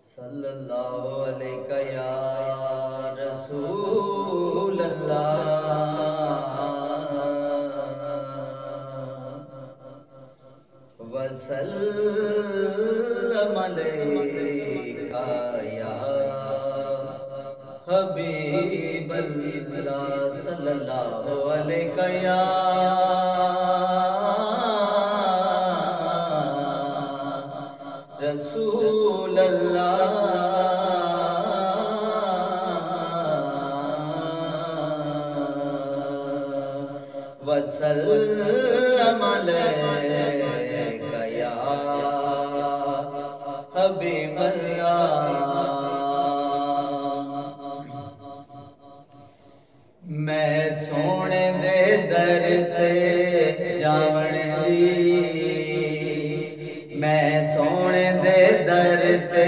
सल्लल्लाहु अलैका या रसूल अल्लाह वसल्लम अलैका या हबीब अल्लाह सल्लल्लाहु अलैका या रसूल अल्लाह वसल्लम अलैका या हबीब अल्लाह। मैं सोने दे दर ते जावण दी, मैं सोने दे दर ते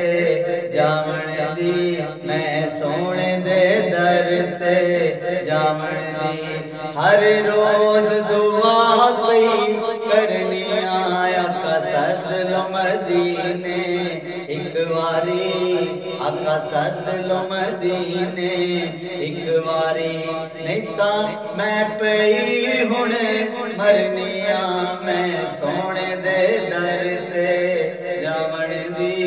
जावण दी, मैं सोने दे दर ते जावण दी। हर रोज दुआ कोई करनी आया कसद लो मदीने एक वारी, आका सद लो मदीने एक वारी। नहीं ता मैं पई हुणे मरनिया, मैं सोने दे दर ते जावण दी।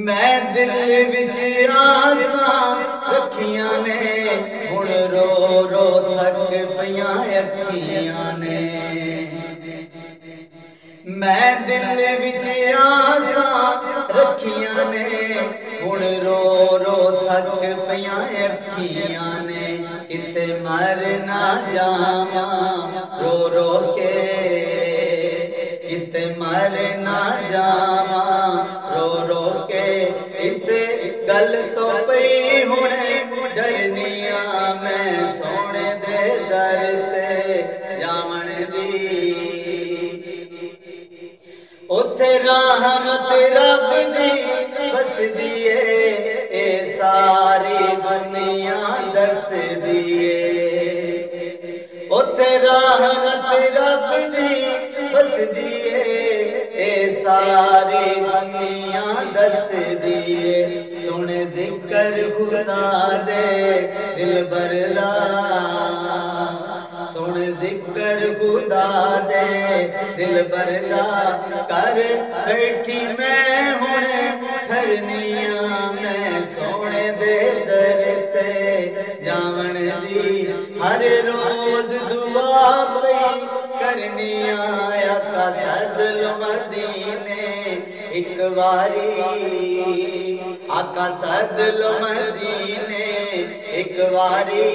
मैं दिल विच आसां रखियां ने, हुण रो रो थक पईयां अखियां ने। मैं दिल विच आसां रखियां ने, हुण रो रो थक पईयां अखियां ने। किते मर ना जावां रो रो के, किते मर ना जावां रो रो के। इसे गल तो पई हुणे डरनिया, मैं सोने दे दर ते जावण दी। उथे रहमत रब दी बसदी ए सारी दुनिया दसदी ए। उथे रहमत रब दी बसदी ए सारी दुनिया दसदी ए। सुन जिक्र खुदा दे दिल बरदा, सुन जिक्र खुदा दे दिल बरदा। कर बैठी मैं हुण ठरनिया, मैं सोने दे दर ते जावण दी। हर रोज दुआ पई करनिया, आका सद लो मदीने एक वारी, आका सद लो मदीने एक वारी।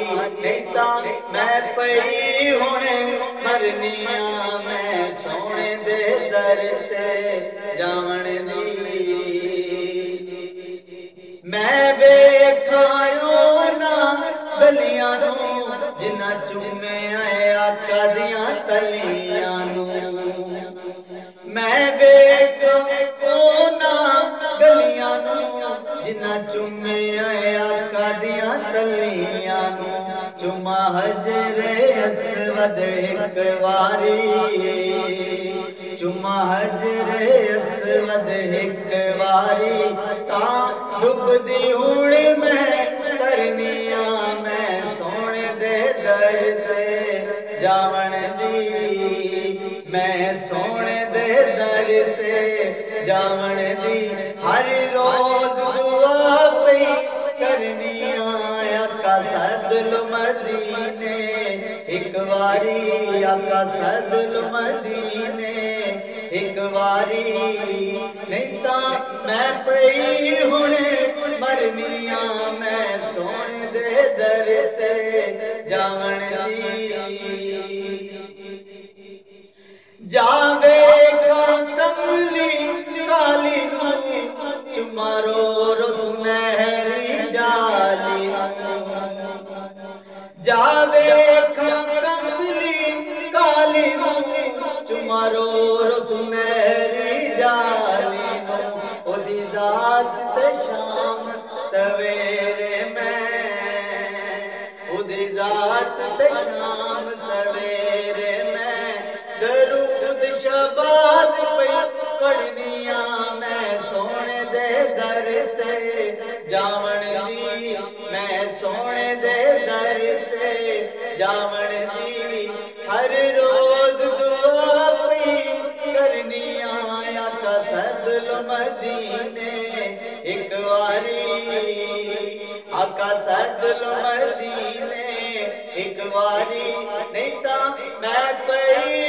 नहीं ता मैं पई हुणे मरनिया, मैं सोने दे दर ते जावण दी। मैं वेखायो ना गलियां नू, जिन्ना चूमे आए आका दियां तलियां नू। मैं वेखायो ना गलियां नू, जिन्ना चूमे आए आका दियां तलियां नू। चुमा हजरे अस्वद एक वारी, चुमा हजरे अस्वद एक वारी। ता डुबदी हुण मैं करनिया, मैं सोने दे दर ते जावण दी। मैं सोने दे दर ते जावण दी। हर रोज दुआ पई करनिया, आका सद लो मदीने एक वारी, आका सद लो मदीने एक वारी। नहीं ता मैं पई हुणे मरनिया, मैं सोने दे दर ते जावण दी। जावे कमली काली नू, चुमा रो रो सुनहरी जाली नू। जावे कमली काली नू, चुमा रो रो सुनहरी जाली नू। ओदी जात ते शाम सवेरे मैं, ओदी जात ते शाम सवेरे मैं दरूद शबाज पढ़निया। जावण दी हर रोज दुआ पई करनी आका सदल मदीने एक वारी आका सदल मदीने एक वारी नहीं ता मैं पई